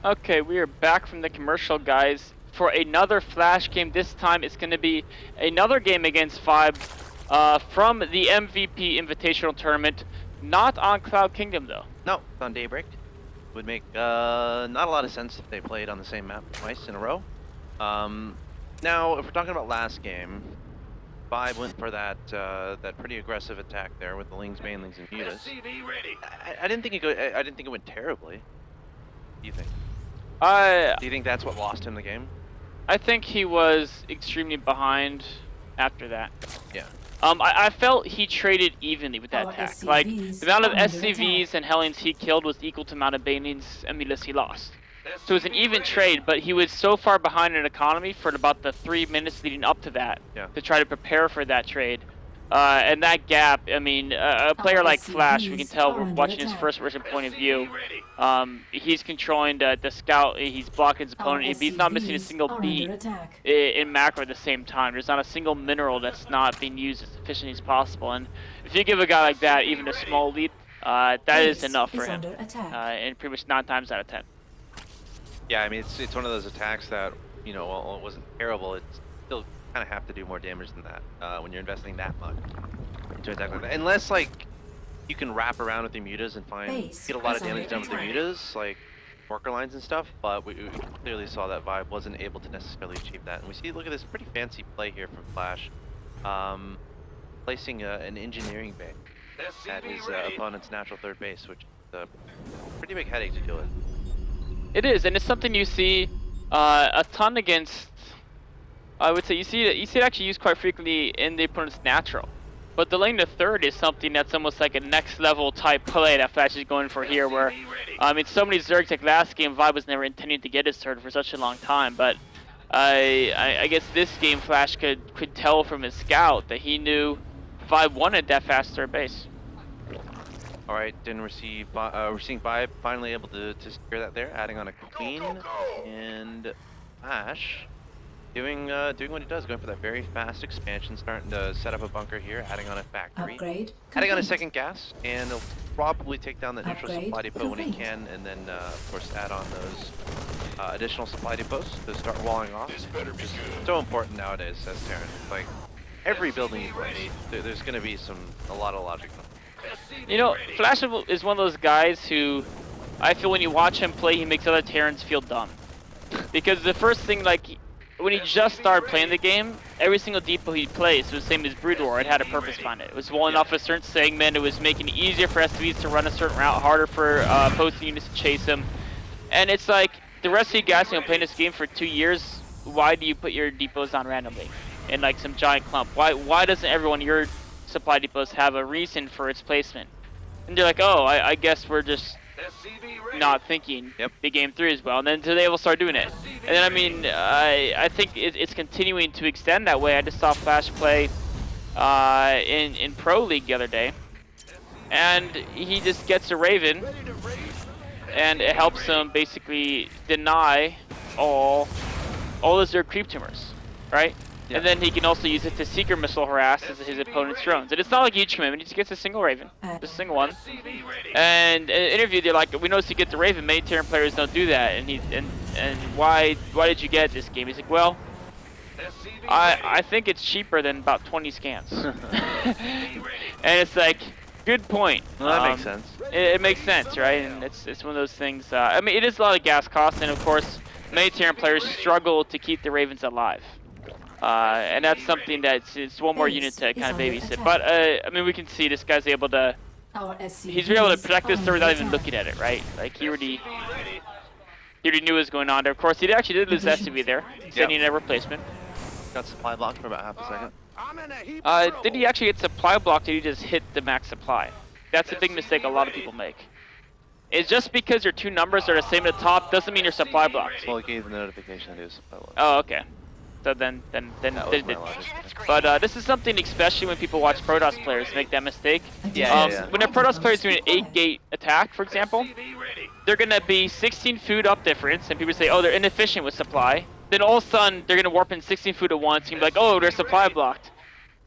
Okay, we are back from the commercial, guys, for another Flash game. This time it's going to be another game against Vibe from the MVP Invitational Tournament. Not on Cloud Kingdom, though. No, it's on Daybreak. Would make not a lot of sense if they played on the same map twice in a row. Now, if we're talking about last game, Vibe went for that that pretty aggressive attack there with the Lings, Banelings, and Mutas. I didn't think I didn't think it went terribly. What do you think? Do you think that's what lost him the game? I think he was extremely behind after that. Yeah. I felt he traded evenly with that attack. SCVs like, the amount of SCVs attack. and Hellions he killed was equal to the amount of Banelings and Mutas he lost. So it was an even trade, but he was so far behind in economy for about the 3 minutes leading up to that to try to prepare for that trade. And that gap, I mean, a player like Flash, we can tell we're watching his first-person point of view. He's controlling the scout, he's blocking his opponent, he's not missing a single beat in macro at the same time. There's not a single mineral that's not being used as efficiently as possible. And if you give a guy like that even a small lead, that is enough for him. And pretty much 9 times out of 10. Yeah, I mean, it's one of those attacks that, you know, while it wasn't terrible, it still kind of have to do more damage than that when you're investing that much into an attack like that. Unless, like, you can wrap around with your mutas and get a lot of damage done with the mutas, like worker lines and stuff, but we clearly saw that Vibe wasn't able to necessarily achieve that. And we see, look at this pretty fancy play here from Flash, placing an engineering bay at his opponent's natural third base, which is a pretty big headache to deal with. It is, and it's something you see a ton against. I would say you see it actually used quite frequently in the opponent's natural, but delaying the third is something that's almost like a next level type play that Flash is going for here. Where I mean, so many Zergs like last game, Vibe was never intending to get his third for such a long time, but I guess this game Flash could tell from his scout that he knew Vibe wanted that fast third base. All right, didn't receive. We're seeing Vibe finally able to secure that there, adding on a queen, and Flash doing what he does, going for that very fast expansion, starting to set up a bunker here, adding on a factory, adding on a second gas, and he'll probably take down the neutral supply depot when he can, and then of course add on those additional supply depots to start walling off, which is so important nowadays as Terran. Like every building you play, there's going to be a lot of logic. You know, Flash is one of those guys who I feel when you watch him play, he makes other Terrans feel dumb. Because the first thing, like, when he just started playing the game, every single depot he plays was the same as Brood War. It had a purpose behind it. It was walling off a certain segment. It was making it easier for SVs to run a certain route, harder for opposing units to chase him. And it's like, the rest of you guys who have been playing this game for 2 years, why do you put your depots on randomly in like some giant clump? Why doesn't everyone your supply depots have a reason for its placement? And they're like, oh, I guess we're just not thinking the game through as well. And then today we'll start doing it. And then I mean, I think it's continuing to extend that way. I just saw Flash play in Pro League the other day, and he just gets a Raven, and it helps him basically deny all the Zerg creep tumors, right? Yeah. And then he can also use it to Seeker Missile harass his opponent's drones. And it's not like a huge commitment, he just gets a single Raven. Just a single one. And in an interview, they're like, we noticed you get the Raven, many Terran players don't do that. And why did you get this game? He's like, well, I think it's cheaper than about 20 scans. And it's like, good point. Well, that makes sense. It makes sense, right? And it's one of those things, I mean, it is a lot of gas costs, and of course, many Terran players struggle to keep the Ravens alive. And that's something it's one more unit to kind of babysit. But I mean, we can see this guy's able to. He's been able to protect this third without even looking at it, right? Like he already knew what was going on there. Of course, he actually did lose SCV there, sending a replacement. Got supply blocked for about half a second. Did he actually get supply blocked? Or did he just hit the max supply? That's a big mistake a lot of people make. It's just because your two numbers are the same at the top doesn't mean your supply blocked. Well, it gave the notification that it was supply blocked. Oh, okay. So then but this is something, especially when people watch Protoss players make that mistake. When a Protoss player is doing an 8-gate attack, for example, they're gonna be 16 food up difference, and people say, oh, they're inefficient with supply. Then all of a sudden, they're gonna warp in 16 food at once, and be like, oh, their supply blocked.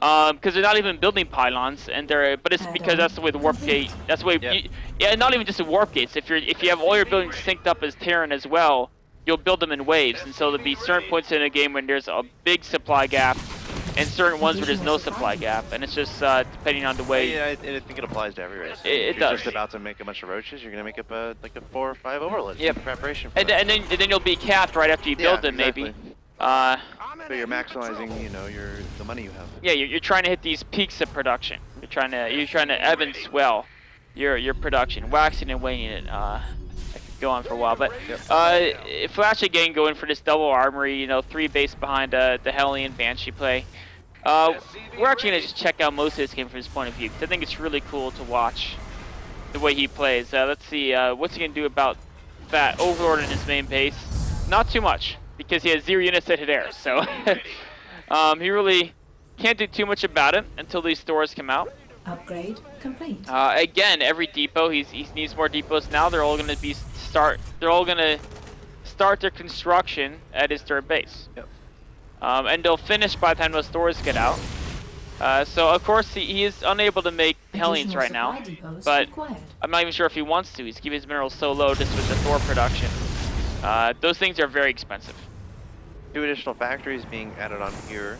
because they're not even building pylons, and but it's because that's the way the warp gate. That's the way. Yep. Yeah, not even just the warp gates. If you have all your buildings synced up as Terran as well, you'll build them in waves, and so there'll be certain points in a game when there's a big supply gap, and certain ones where there's no supply gap, and it's just depending on the way. Yeah, I think it applies to every race. It if you're does. just about to make a bunch of roaches, you're gonna make up like a 4 or 5 overloads. Yep. In preparation for And that. then you'll be capped right after you build them, exactly. maybe. So you're maximizing, you know, the money you have. Yeah, you're trying to hit these peaks of production. You're trying to ebb and swell your production, waxing and waning it. I could go on for a while, but Flash again going for this double armory. You know, 3 base behind the Hellion Banshee play. We're actually gonna just check out most of this game from his point of view, because I think it's really cool to watch the way he plays. Let's see, what's he gonna do about that Overlord in his main base? Not too much, because he has 0 units that hit air, so he really can't do too much about it until these stores come out. Upgrade complete. Again, every depot, he needs more depots now. They're all gonna start their construction at his third base. Yep. And they'll finish by the time those stores get out. So of course he is unable to make Hellions right now, but I'm not even sure if he wants to. He's keeping his minerals so low just with the Thor production. Those things are very expensive. 2 additional factories being added on here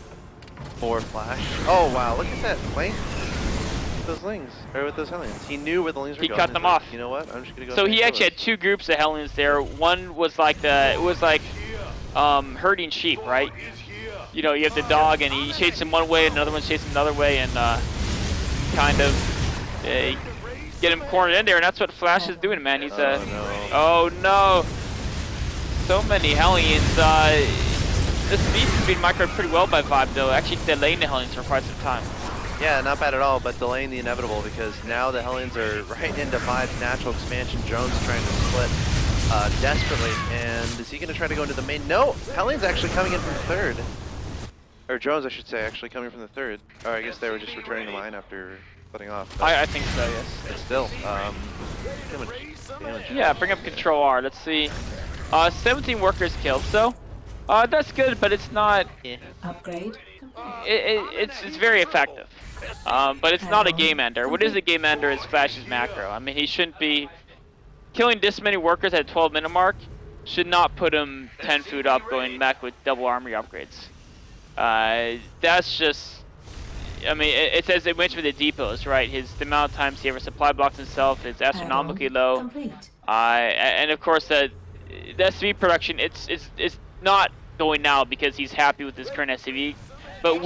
for Flash. Oh wow, look at that link. With those lings, or with those Hellions. He knew where the lings were He going. cut them off. You know what? I'm just gonna go. So he actually had 2 groups of Hellions there. One was like herding sheep, right? You know, you have the dog, and he chased him one way, and another one chased him another way, and kind of get him cornered in there, and that's what Flash is doing, man. He's oh no, so many Hellions. This beast is being microed pretty well by Vibe, though. Actually delaying the Hellions for quite some time. Yeah, not bad at all, but delaying the inevitable, because now the Hellions are right into Vibe's natural expansion. Drones trying to split desperately, and is he going to try to go into the main? No, Hellions actually coming in from third. Or drones, I should say, actually coming from the third. Or I guess they were just returning the mine after splitting off. I think so, yes. But still, damage. Yeah, bring up Control R. Let's see. 17 workers killed, so that's good, but it's not. Upgrade. It's very effective, but it's not a game ender. What is a game ender is Flash's macro. I mean, he shouldn't be killing this many workers at 12-minute mark. Should not put him 10 food up going back with double armory upgrades. That's just, I mean, it's as it went with the depots, right? The amount of times he ever supply blocks himself is astronomically low. And of course the SCV production, it's not going now because he's happy with his current SCV. But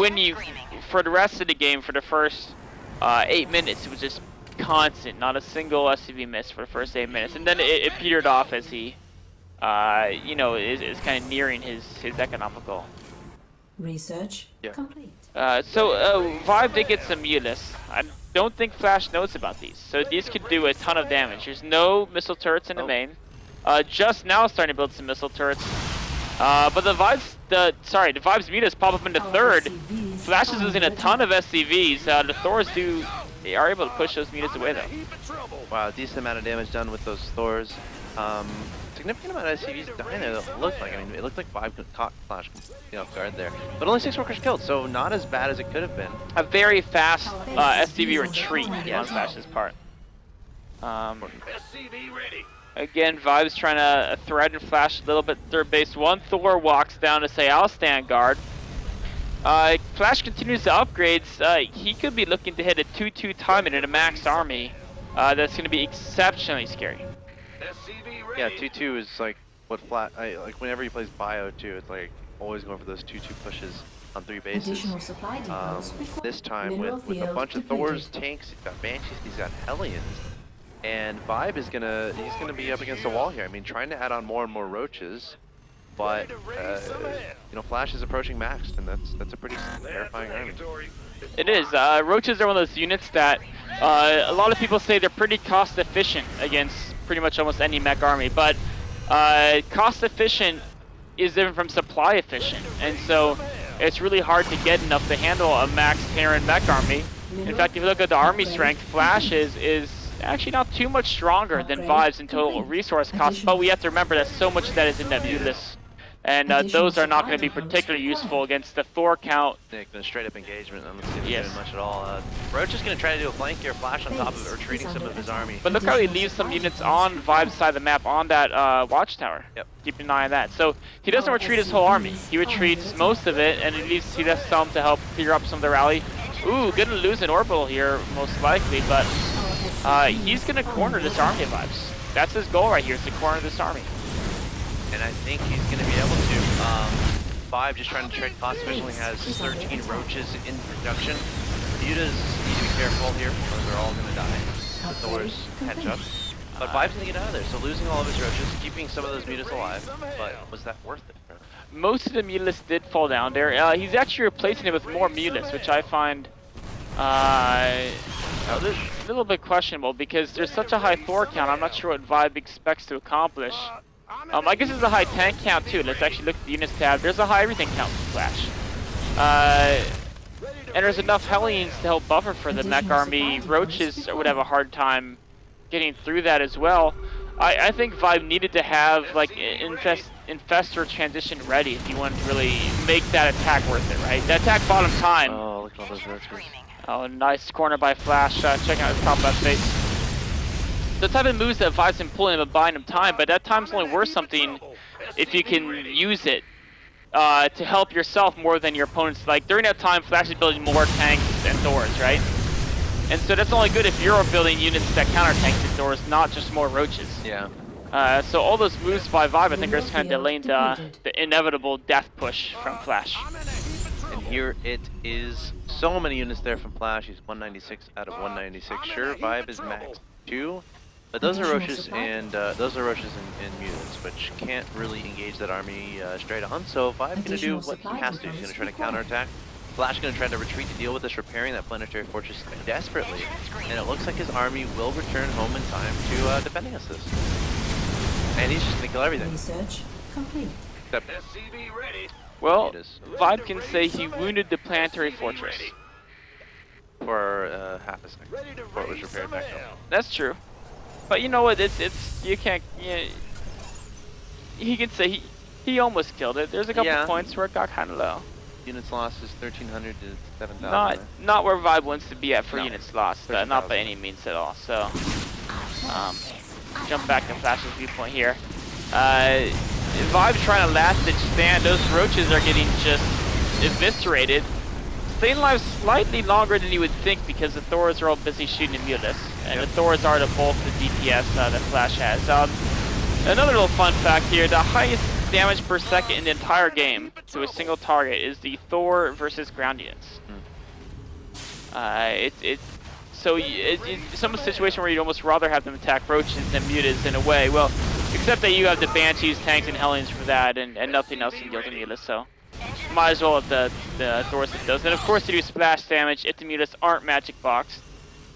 for the rest of the game, for the first 8 minutes, it was just constant, not a single SCV miss for the first 8 minutes, and then it petered off as he, you know, is kind of nearing his economical. Research complete. So Vibe did get some Mulus. I don't think Flash knows about these, so these could do a ton of damage. There's no missile turrets in the main. Just now starting to build some missile turrets. But the Vibe's Mulus pop up into third. Flash is losing a ton of SCVs. The Thors are able to push those Mulus away though. Wow, decent amount of damage done with those Thors. Significant amount of SCVs dying there that looked like, I mean, it looked like Vibe caught Flash, you know, off guard there. But only 6 workers killed, so not as bad as it could have been. A very fast SCV retreat on Flash's part. SCV ready. Again, Vibe's trying to threaten Flash a little bit third base. One Thor walks down to say, I'll stand guard. Flash continues to upgrades. He could be looking to hit a 2-2 timing in a max army. That's going to be exceptionally scary. Yeah, 2-2 is like what like whenever he plays Bio too, it's like always going for those 2-2 pushes on 3 bases. This time with a bunch of Thors, tanks, he's got Banshees, he's got Hellions, and Vibe is he's gonna be up against the wall here. I mean, trying to add on more and more roaches, but you know, Flash is approaching maxed, and that's a pretty terrifying army. It is. Roaches are one of those units that a lot of people say they're pretty cost efficient against pretty much almost any mech army, but cost efficient is different from supply efficient, and so it's really hard to get enough to handle a max Terran mech army. In fact, if you look at the army strength, Flash is actually not too much stronger than Vibe's in total resource cost, but we have to remember that so much of that is in that Mulus And those are not going to be particularly useful against the Thor count. Yeah, gonna straight up engagement. I don't see him Yes. doing much at all. Roach is gonna try to do a flank here, flash on top of it, retreating some of his army. But look how he leaves some units on Vibe's side of the map on that watchtower. Yep. Keep an eye on that. So he doesn't retreat his whole army. He retreats most of it, and he left some to help clear up some of the rally. Ooh, gonna lose an orbital here, most likely, but he's gonna corner this army of Vibes. That's his goal right here, is to corner this army. And I think he's going to be able to. Vibe just trying to trade cost efficiently, has 13 roaches in production. Mutas need to be careful here, or they're all going to die. The Thors catch up. But Vibe's going to get out of there, so losing all of his roaches, keeping some of those mutas alive. But was that worth it, bro? Most of the mutalists did fall down there. He's actually replacing it with more mutalists, which I find a little bit questionable because there's such a high Thor count. I'm not sure what Vibe expects to accomplish. I guess there's a high tank count too. Let's actually look at the units tab. There's a high everything count for Flash. And there's enough Hellions to help buffer for the mech army. Roaches would have a hard time getting through that as well. I think Vibe needed to have like Infestor transition ready if you wanted to really make that attack worth it, right? That attack bottom time. Oh, look at all those roaches. Oh, nice corner by Flash. Checking out his top left face. The type of moves that Vibe's been pulling him and buying him time, but that time's only worth something if you can use it to help yourself more than your opponents. Like during that time, Flash is building more tanks and Thors, right? And so that's only good if you're building units that counter tanks and Thors, not just more roaches. Yeah. So all those moves by Vibe, I think, are just kind of delaying the inevitable death push from Flash. And here it is. So many units there from Flash. He's 196 out of 196. Sure, Vibe is max 2. But those are roaches and mutants, which can't really engage that army straight on. So Vibe's gonna do what he has to. He's gonna try to counterattack. Flash gonna try to retreat to deal with this, repairing that planetary fortress desperately. And it looks like his army will return home in time to defending us this. And he's just gonna kill everything. Research complete. Except Well, Vibe can say he wounded the planetary fortress. for half a second before it was repaired back up. That's true. But you know what? It's you can't. He can say he almost killed it. There's a couple points where it got kind of low. Units lost is 1,300 to 7,000. Not where Vibe wants to be at for units lost. Not by any means at all. So jump back to Flash's viewpoint here. Vibe's trying to last ditch stand. Those roaches are getting just eviscerated. Staying alive slightly longer than you would think because the Thors are all busy shooting Immutus. And the Thors are the bulk of the DPS that Flash has. Another little fun fact here, the highest damage per second in the entire game to a single target is the Thor versus ground units. It's some situation where you'd almost rather have them attack roaches than mutas in a way. Well, except that you have the Banshees, tanks, and Hellions for that, and nothing else can deal with the mutas, so might as well have the Thors hit those. And of course, to do splash damage if the mutas aren't magic boxed.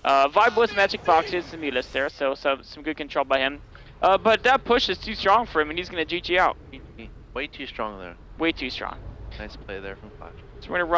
Vibe was magic boxed, it's the mutas there, so some good control by him. But that push is too strong for him, and he's gonna GG out. Way too strong there. Way too strong. Nice play there from Flash. So we're gonna run